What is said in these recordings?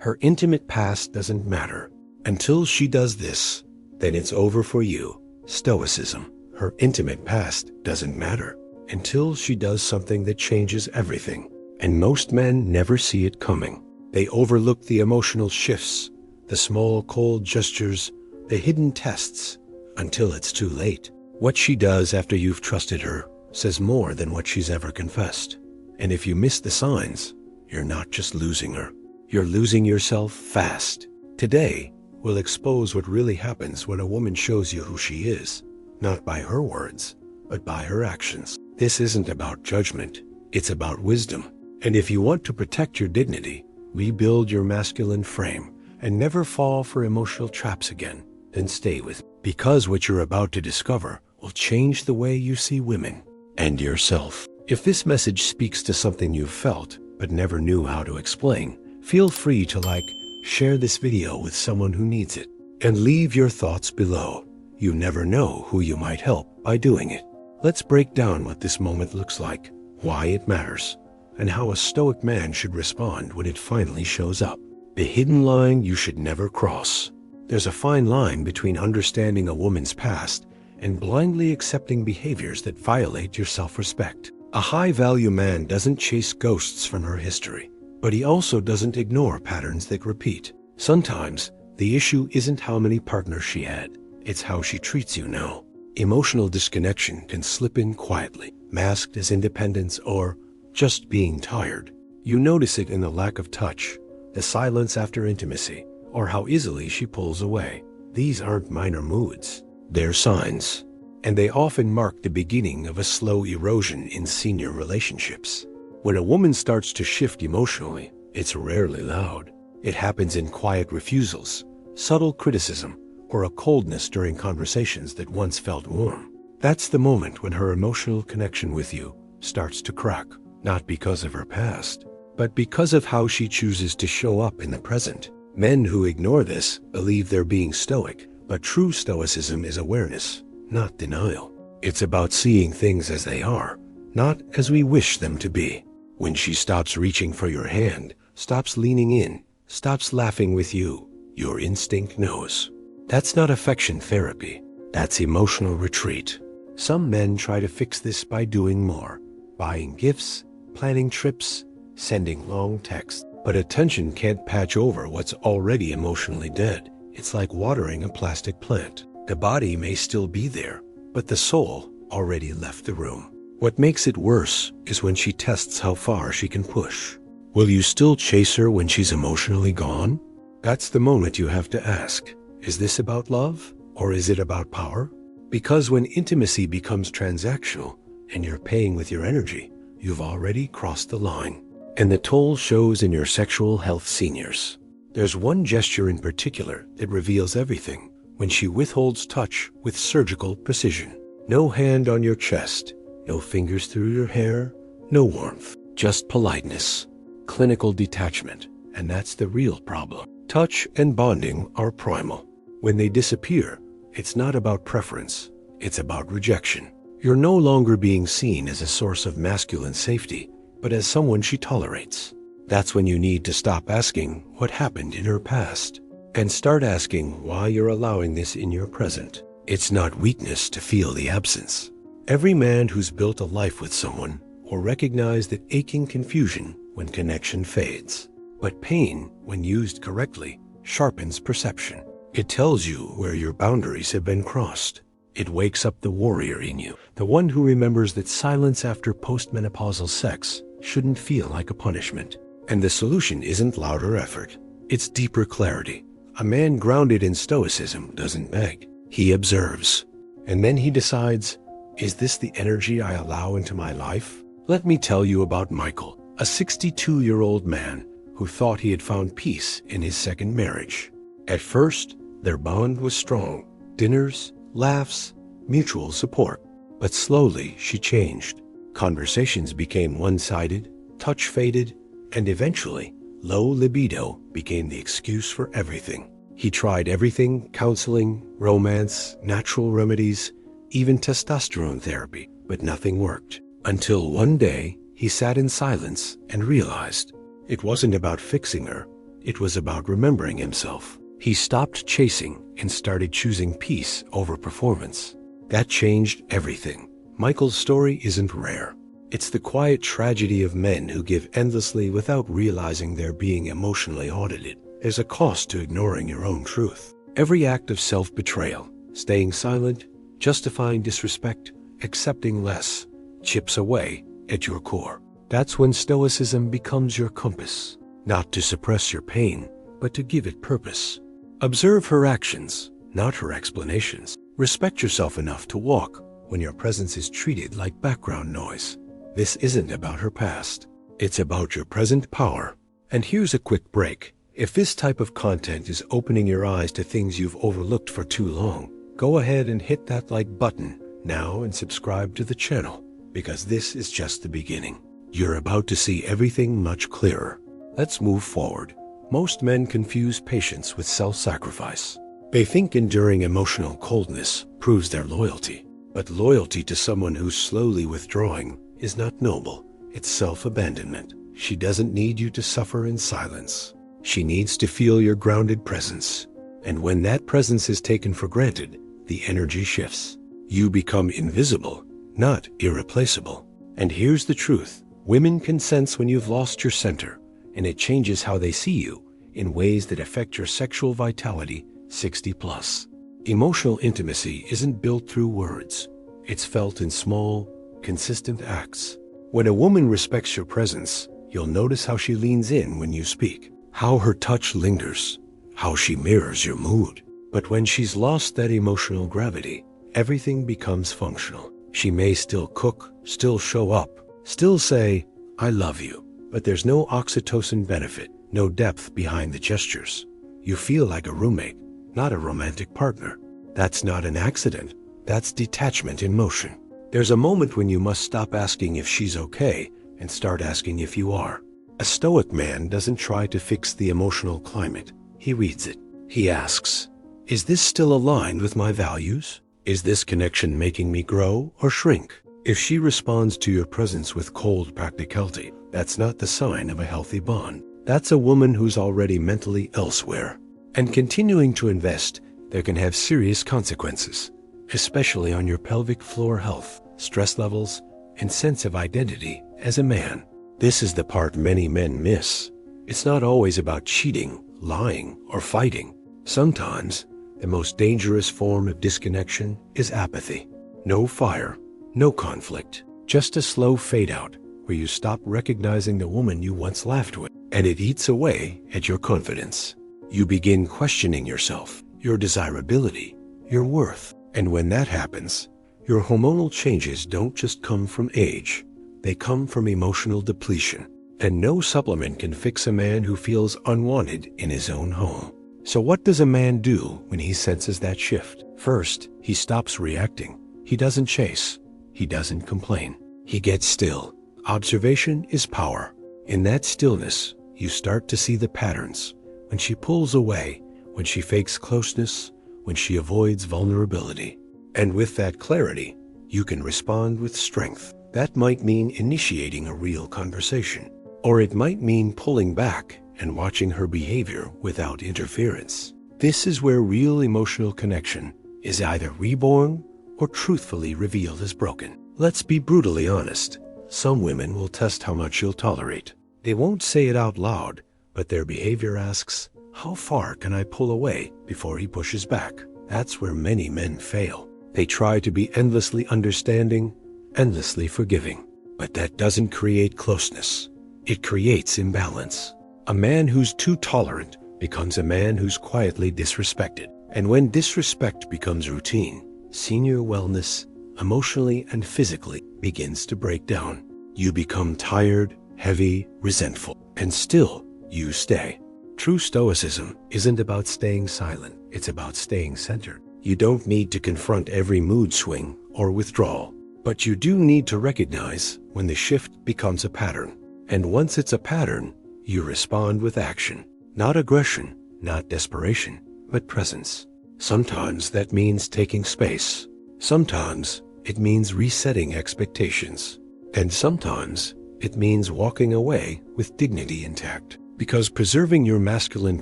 Her intimate past doesn't matter. Until she does this, then it's over for you. Stoicism. Her intimate past doesn't matter until she does something that changes everything. And most men never see it coming. They overlook the emotional shifts, the small cold gestures, the hidden tests, until it's too late. What she does after you've trusted her says more than what she's ever confessed. And if you miss the signs, you're not just losing her, you're losing yourself fast. Today, we'll expose what really happens when a woman shows you who she is, not by her words, but by her actions. This isn't about judgment, it's about wisdom. And if you want to protect your dignity, rebuild your masculine frame, and never fall for emotional traps again, then stay with me. Because what you're about to discover will change the way you see women and yourself. If this message speaks to something you've felt but never knew how to explain, feel free to share this video with someone who needs it, and leave your thoughts below. You never know who you might help by doing it. Let's break down what this moment looks like, why it matters, and how a Stoic man should respond when it finally shows up. The hidden line you should never cross. There's a fine line between understanding a woman's past and blindly accepting behaviors that violate your self-respect. A high-value man doesn't chase ghosts from her history, but he also doesn't ignore patterns that repeat. Sometimes, the issue isn't how many partners she had, it's how she treats you now. Emotional disconnection can slip in quietly, masked as independence or just being tired. You notice it in the lack of touch, the silence after intimacy, or how easily she pulls away. These aren't minor moods, they're signs, and they often mark the beginning of a slow erosion in senior relationships. When a woman starts to shift emotionally, it's rarely loud. It happens in quiet refusals, subtle criticism, or a coldness during conversations that once felt warm. That's the moment when her emotional connection with you starts to crack, not because of her past, but because of how she chooses to show up in the present. Men who ignore this believe they're being stoic, but true stoicism is awareness, not denial. It's about seeing things as they are, not as we wish them to be. When she stops reaching for your hand, stops leaning in, stops laughing with you, your instinct knows. That's not affection therapy, that's emotional retreat. Some men try to fix this by doing more, buying gifts, planning trips, sending long texts. But attention can't patch over what's already emotionally dead. It's like watering a plastic plant. The body may still be there, but the soul already left the room. What makes it worse is when she tests how far she can push. Will you still chase her when she's emotionally gone? That's the moment you have to ask, is this about love or is it about power? Because when intimacy becomes transactional and you're paying with your energy, you've already crossed the line. And the toll shows in your sexual health, seniors. There's one gesture in particular that reveals everything: when she withholds touch with surgical precision. No hand on your chest, no fingers through your hair, no warmth, just politeness, clinical detachment, and that's the real problem. Touch and bonding are primal. When they disappear, it's not about preference, it's about rejection. You're no longer being seen as a source of masculine safety, but as someone she tolerates. That's when you need to stop asking what happened in her past and start asking why you're allowing this in your present. It's not weakness to feel the absence. Every man who's built a life with someone will recognize that aching confusion when connection fades. But pain, when used correctly, sharpens perception. It tells you where your boundaries have been crossed. It wakes up the warrior in you, the one who remembers that silence after postmenopausal sex shouldn't feel like a punishment. And the solution isn't louder effort, it's deeper clarity. A man grounded in Stoicism doesn't beg, he observes. And then he decides, is this the energy I allow into my life? Let me tell you about Michael, a 62-year-old man who thought he had found peace in his second marriage. At first, their bond was strong, dinners, laughs, mutual support. But slowly she changed. Conversations became one-sided, touch faded, and eventually, low libido became the excuse for everything. He tried everything: counseling, romance, natural remedies, even testosterone therapy, but nothing worked. Until one day, he sat in silence and realized it wasn't about fixing her, It was about remembering himself. He stopped chasing and started choosing peace over performance. That changed everything. Michael's story isn't rare. It's the quiet tragedy of men who give endlessly without realizing they're being emotionally audited. There's a cost to ignoring your own truth. Every act of self-betrayal, staying silent, justifying disrespect, accepting less, chips away at your core. That's when Stoicism becomes your compass, not to suppress your pain, but to give it purpose. Observe her actions, not her explanations. Respect yourself enough to walk when your presence is treated like background noise. This isn't about her past. It's about your present power. And here's a quick break. If this type of content is opening your eyes to things you've overlooked for too long, go ahead and hit that like button now and subscribe to the channel, because this is just the beginning. You're about to see everything much clearer. Let's move forward. Most men confuse patience with self-sacrifice. They think enduring emotional coldness proves their loyalty. But loyalty to someone who's slowly withdrawing is not noble. It's self-abandonment. She doesn't need you to suffer in silence. She needs to feel your grounded presence. And when that presence is taken for granted, the energy shifts. You become invisible, not irreplaceable. And here's the truth. Women can sense when you've lost your center, and it changes how they see you in ways that affect your sexual vitality 60 plus. Emotional intimacy isn't built through words. It's felt in small, consistent acts. When a woman respects your presence, you'll notice how she leans in when you speak, how her touch lingers, how she mirrors your mood. But when she's lost that emotional gravity, everything becomes functional. She may still cook, still show up, still say, "I love you," but there's no oxytocin benefit, no depth behind the gestures. You feel like a roommate, not a romantic partner. That's not an accident. That's detachment in motion. There's a moment when you must stop asking if she's okay and start asking if you are. A Stoic man doesn't try to fix the emotional climate. He reads it. He asks, "Is this still aligned with my values? Is this connection making me grow or shrink?" If she responds to your presence with cold practicality, that's not the sign of a healthy bond. That's a woman who's already mentally elsewhere. And continuing to invest, there can have serious consequences, especially on your pelvic floor health, stress levels, and sense of identity as a man. This is the part many men miss. It's not always about cheating, lying, or fighting. Sometimes, the most dangerous form of disconnection is apathy. No fire, no conflict, just a slow fade out where you stop recognizing the woman you once laughed with, and it eats away at your confidence. You begin questioning yourself, your desirability, your worth. And when that happens, your hormonal changes don't just come from age, they come from emotional depletion. And no supplement can fix a man who feels unwanted in his own home. So what does a man do when he senses that shift? First, he stops reacting. He doesn't chase. He doesn't complain. He gets still. Observation is power. In that stillness, you start to see the patterns. When she pulls away, when she fakes closeness, when she avoids vulnerability. And with that clarity, you can respond with strength. That might mean initiating a real conversation, or it might mean pulling back and watching her behavior without interference. This is where real emotional connection is either reborn or truthfully revealed as broken. Let's be brutally honest. Some women will test how much you'll tolerate. They won't say it out loud, but their behavior asks, "How far can I pull away before he pushes back?" That's where many men fail. They try to be endlessly understanding, endlessly forgiving. But that doesn't create closeness. It creates imbalance. A man who's too tolerant becomes a man who's quietly disrespected. And when disrespect becomes routine, senior wellness, emotionally and physically, begins to break down. You become tired, heavy, resentful, and still you stay. True Stoicism isn't about staying silent. It's about staying centered. You don't need to confront every mood swing or withdrawal, but you do need to recognize when the shift becomes a pattern. And once it's a pattern, you respond with action. Not aggression, not desperation, but presence. Sometimes that means taking space. Sometimes it means resetting expectations. And sometimes it means walking away with dignity intact. Because preserving your masculine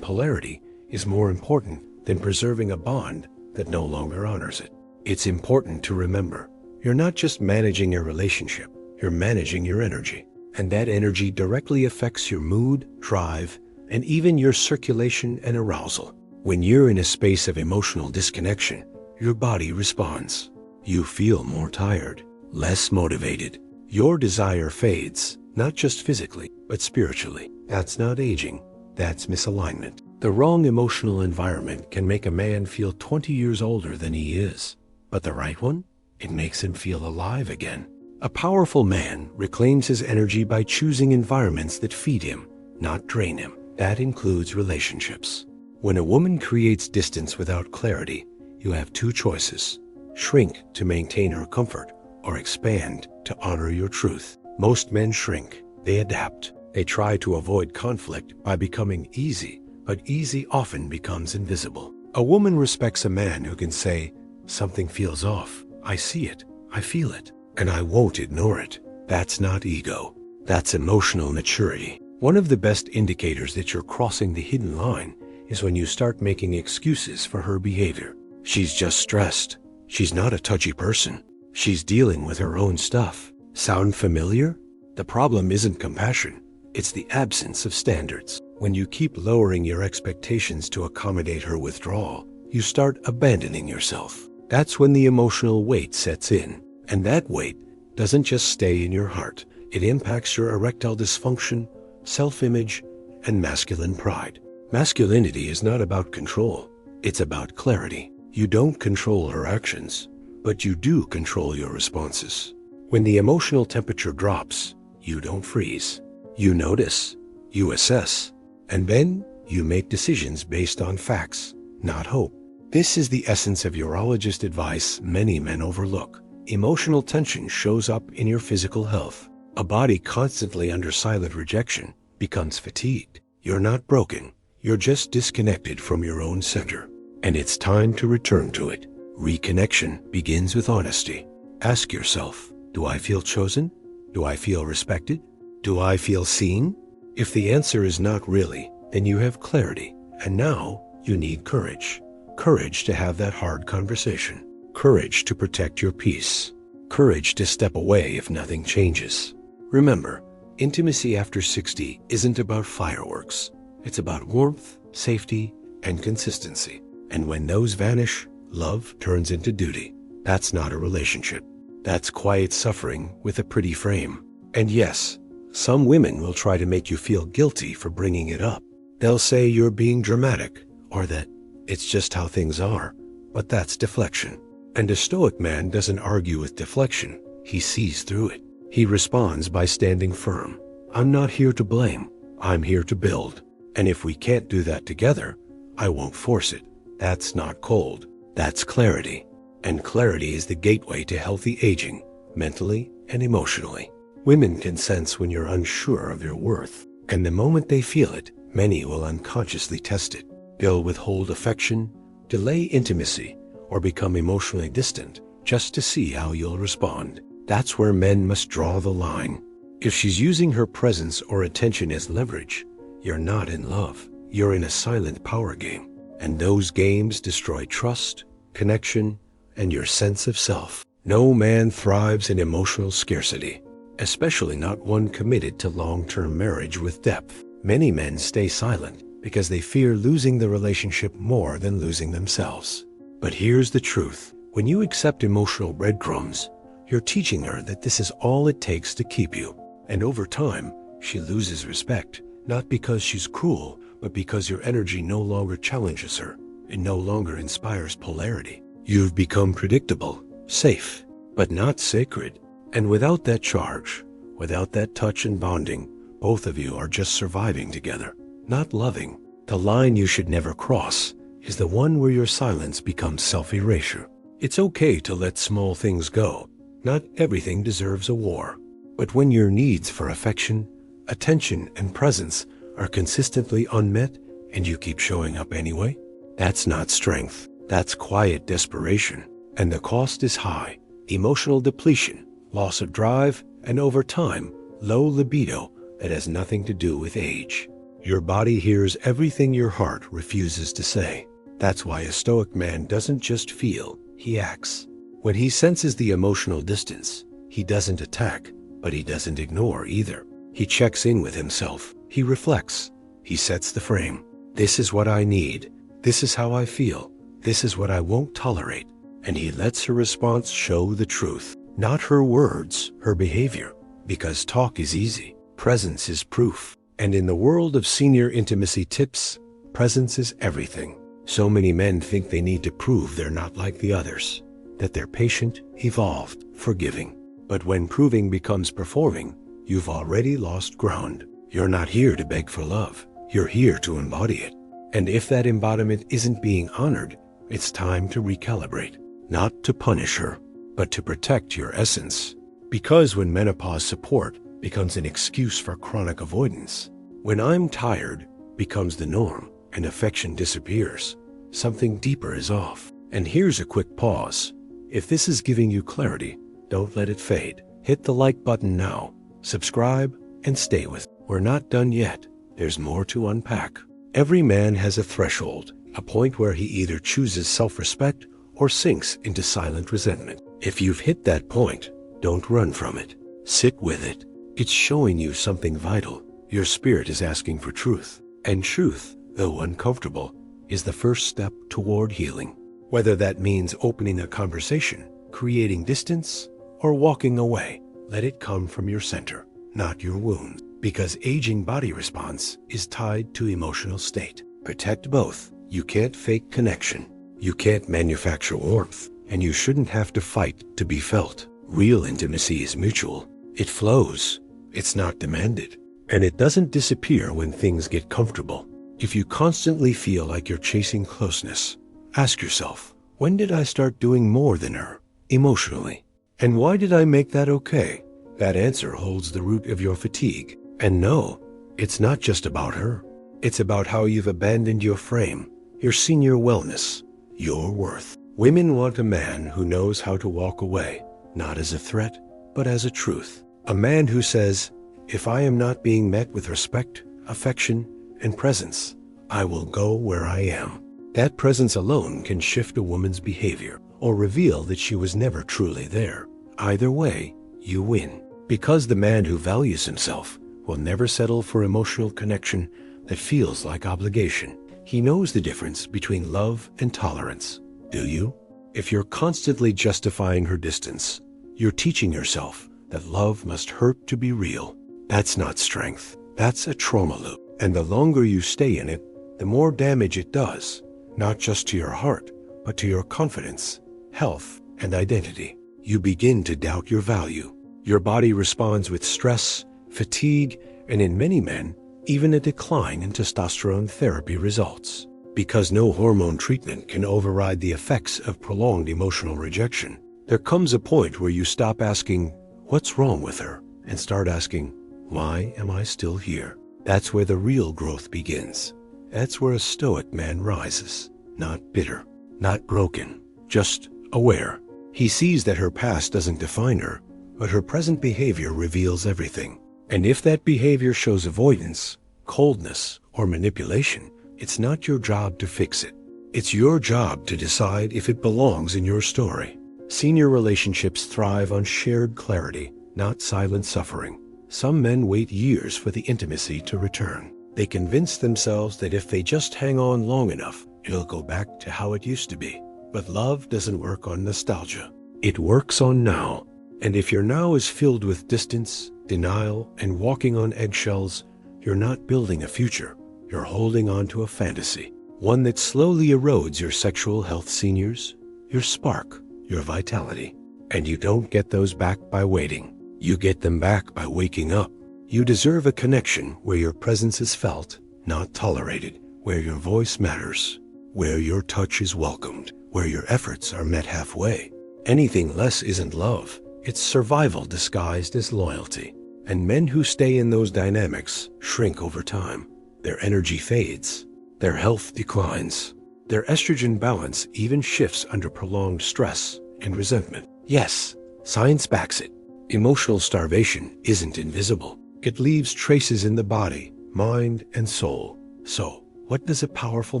polarity is more important than preserving a bond that no longer honors it. It's important to remember, you're not just managing a relationship, you're managing your energy. And that energy directly affects your mood, drive, and even your circulation and arousal. When you're in a space of emotional disconnection, your body responds. You feel more tired, less motivated. Your desire fades, not just physically, but spiritually. That's not aging, that's misalignment. The wrong emotional environment can make a man feel 20 years older than he is. But the right one? It makes him feel alive again. A powerful man reclaims his energy by choosing environments that feed him, not drain him. That includes relationships. When a woman creates distance without clarity, you have two choices: shrink to maintain her comfort, or expand to honor your truth. Most men shrink. They adapt. They try to avoid conflict by becoming easy, but easy often becomes invisible. A woman respects a man who can say, "Something feels off. I see it. I feel it. And I won't ignore it." That's not ego. That's emotional maturity. One of the best indicators that you're crossing the hidden line is when you start making excuses for her behavior. She's just stressed. She's not a touchy person. She's dealing with her own stuff. Sound familiar? The problem isn't compassion. It's the absence of standards. When you keep lowering your expectations to accommodate her withdrawal, you start abandoning yourself. That's when the emotional weight sets in. And that weight doesn't just stay in your heart. It impacts your erectile dysfunction, self-image, and masculine pride. Masculinity is not about control. It's about clarity. You don't control her actions, but you do control your responses. When the emotional temperature drops, you don't freeze. You notice, you assess, and then you make decisions based on facts, not hope. This is the essence of urologist advice many men overlook. Emotional tension shows up in your physical health. A body constantly under silent rejection becomes fatigued. You're not broken. You're just disconnected from your own center. And it's time to return to it. Reconnection begins with honesty. Ask yourself, do I feel chosen? Do I feel respected? Do I feel seen? If the answer is not really, then you have clarity. And now you need courage. Courage to have that hard conversation. Courage to protect your peace. Courage to step away if nothing changes. Remember, intimacy after 60 isn't about fireworks. It's about warmth, safety, and consistency. And when those vanish, love turns into duty. That's not a relationship. That's quiet suffering with a pretty frame. And yes, some women will try to make you feel guilty for bringing it up. They'll say you're being dramatic, or that it's just how things are. But that's deflection. And a Stoic man doesn't argue with deflection. He sees through it. He responds by standing firm. I'm not here to blame. I'm here to build. And if we can't do that together, I won't force it. That's not cold. That's clarity. And clarity is the gateway to healthy aging, mentally and emotionally. Women can sense when you're unsure of your worth. And the moment they feel it, many will unconsciously test it. They'll withhold affection, delay intimacy, or become emotionally distant just to see how you'll respond. That's where men must draw the line. If she's using her presence or attention as leverage, you're not in love. You're in a silent power game. And those games destroy trust, connection, and your sense of self. No man thrives in emotional scarcity, especially not one committed to long-term marriage with depth. Many men stay silent because they fear losing the relationship more than losing themselves. But here's the truth. When you accept emotional breadcrumbs, you're teaching her that this is all it takes to keep you. And over time, she loses respect, not because she's cruel, but because your energy no longer challenges her. It no longer inspires polarity. You've become predictable, safe, but not sacred. And without that charge, without that touch and bonding, both of you are just surviving together, not loving. The line you should never cross is the one where your silence becomes self-erasure. It's okay to let small things go. Not everything deserves a war. But when your needs for affection, attention, and presence are consistently unmet and you keep showing up anyway, that's not strength. That's quiet desperation. And the cost is high. Emotional depletion, loss of drive, and over time, low libido that has nothing to do with age. Your body hears everything your heart refuses to say. That's why a Stoic man doesn't just feel, he acts. When he senses the emotional distance, he doesn't attack, but he doesn't ignore either. He checks in with himself. He reflects. He sets the frame. This is what I need. This is how I feel. This is what I won't tolerate. And he lets her response show the truth. Not her words, her behavior. Because talk is easy. Presence is proof. And in the world of senior intimacy tips, presence is everything. So many men think they need to prove they're not like the others, that they're patient, evolved, forgiving. But when proving becomes performing, you've already lost ground. You're not here to beg for love. You're here to embody it. And if that embodiment isn't being honored, it's time to recalibrate. Not to punish her, but to protect your essence. Because when menopause support becomes an excuse for chronic avoidance, when I'm tired becomes the norm and affection disappears, something deeper is off. And here's a quick pause. If this is giving you clarity, don't let it fade. Hit the like button now, subscribe, and stay with it. We're not done yet. There's more to unpack. Every man has a threshold, a point where he either chooses self-respect or sinks into silent resentment. If you've hit that point, don't run from it. Sit with it. It's showing you something vital. Your spirit is asking for truth. And truth, though uncomfortable, is the first step toward healing. Whether that means opening a conversation, creating distance, or walking away, let it come from your center, not your wounds. Because aging body response is tied to emotional state. Protect both. You can't fake connection. You can't manufacture warmth. And you shouldn't have to fight to be felt. Real intimacy is mutual. It flows. It's not demanded. And it doesn't disappear when things get comfortable. If you constantly feel like you're chasing closeness, ask yourself, when did I start doing more than her, emotionally? And why did I make that okay? That answer holds the root of your fatigue. And no, it's not just about her. It's about how you've abandoned your frame, your senior wellness, your worth. Women want a man who knows how to walk away, not as a threat, but as a truth. A man who says, if I am not being met with respect, affection, and presence, I will go where I am. That presence alone can shift a woman's behavior or reveal that she was never truly there. Either way, you win. Because the man who values himself will never settle for emotional connection that feels like obligation. He knows the difference between love and tolerance. Do you? If you're constantly justifying her distance, you're teaching yourself that love must hurt to be real. That's not strength. That's a trauma loop. And the longer you stay in it, the more damage it does, not just to your heart, but to your confidence, health, and identity. You begin to doubt your value. Your body responds with stress, fatigue, and in many men, even a decline in testosterone therapy results. Because no hormone treatment can override the effects of prolonged emotional rejection, there comes a point where you stop asking, what's wrong with her? And start asking, why am I still here? That's where the real growth begins. That's where a Stoic man rises. Not bitter, not broken, just aware. He sees that her past doesn't define her, but her present behavior reveals everything. And if that behavior shows avoidance, coldness, or manipulation, it's not your job to fix it. It's your job to decide if it belongs in your story. Senior relationships thrive on shared clarity, not silent suffering. Some men wait years for the intimacy to return. They convince themselves that if they just hang on long enough, it'll go back to how it used to be. But love doesn't work on nostalgia. It works on now. And if your now is filled with distance, denial, and walking on eggshells, you're not building a future. You're holding on to a fantasy. One that slowly erodes your sexual health, seniors, your spark, your vitality. And you don't get those back by waiting. You get them back by waking up. You deserve a connection where your presence is felt, not tolerated, where your voice matters, where your touch is welcomed, where your efforts are met halfway. Anything less isn't love. It's survival disguised as loyalty. And men who stay in those dynamics shrink over time. Their energy fades. Their health declines. Their estrogen balance even shifts under prolonged stress and resentment. Yes, science backs it. Emotional starvation isn't invisible. It leaves traces in the body, mind, and soul. So, what does a powerful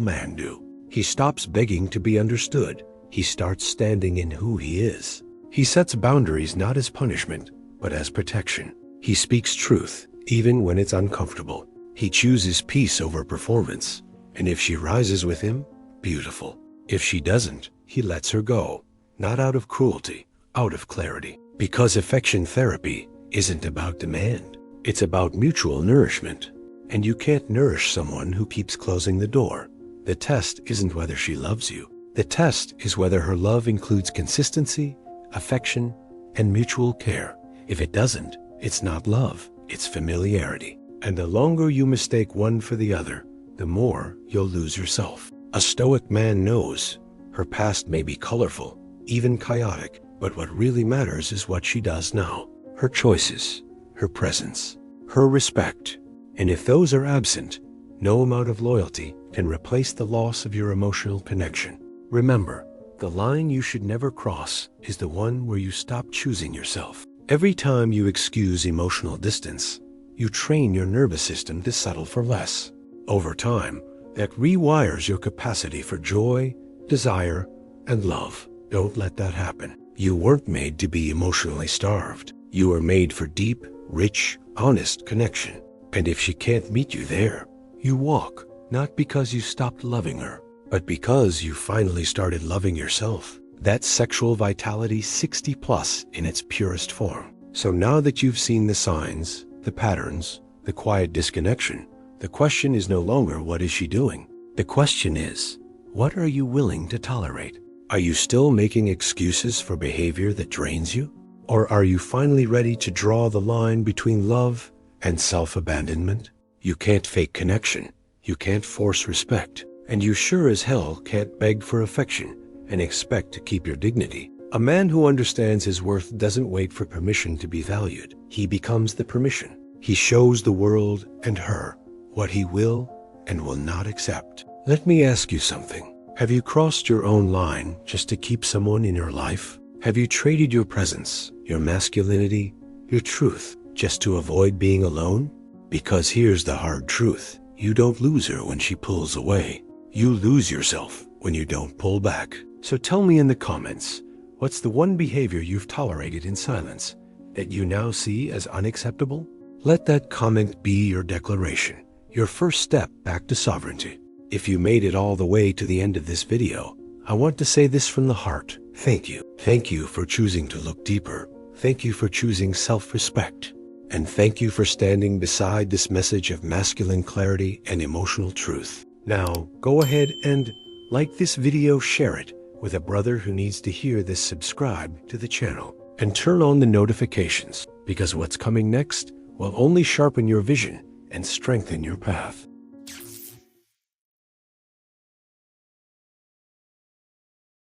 man do? He stops begging to be understood. He starts standing in who he is. He sets boundaries not as punishment, but as protection. He speaks truth, even when it's uncomfortable. He chooses peace over performance. And if she rises with him, beautiful. If she doesn't, he lets her go. Not out of cruelty, out of clarity. Because affection therapy isn't about demand. It's about mutual nourishment. And you can't nourish someone who keeps closing the door. The test isn't whether she loves you. The test is whether her love includes consistency, affection, and mutual care. If it doesn't, it's not love, it's familiarity. And the longer you mistake one for the other, the more you'll lose yourself. A Stoic man knows her past may be colorful, even chaotic, but what really matters is what she does now. Her choices, her presence, her respect. And if those are absent, no amount of loyalty can replace the loss of your emotional connection. Remember, the line you should never cross is the one where you stop choosing yourself. Every time you excuse emotional distance, you train your nervous system to settle for less. Over time, that rewires your capacity for joy, desire, and love. Don't let that happen. You weren't made to be emotionally starved. You were made for deep, rich, honest connection. And if she can't meet you there, you walk, not because you stopped loving her, but because you finally started loving yourself. That's sexual vitality 60 plus in its purest form. So now that you've seen the signs, the patterns, the quiet disconnection, the question is no longer what is she doing? The question is, what are you willing to tolerate? Are you still making excuses for behavior that drains you? Or are you finally ready to draw the line between love and self-abandonment? You can't fake connection. You can't force respect. And you sure as hell can't beg for affection and expect to keep your dignity. A man who understands his worth doesn't wait for permission to be valued. He becomes the permission. He shows the world and her what he will and will not accept. Let me ask you something. Have you crossed your own line just to keep someone in your life? Have you traded your presence, your masculinity, your truth, just to avoid being alone? Because here's the hard truth. You don't lose her when she pulls away. You lose yourself when you don't pull back. So tell me in the comments, what's the one behavior you've tolerated in silence that you now see as unacceptable? Let that comment be your declaration, your first step back to sovereignty. If you made it all the way to the end of this video, I want to say this from the heart. Thank you. Thank you for choosing to look deeper. Thank you for choosing self-respect. And thank you for standing beside this message of masculine clarity and emotional truth. Now, go ahead and like this video, share it with a brother who needs to hear this, subscribe to the channel, and turn on the notifications, because what's coming next will only sharpen your vision and strengthen your path.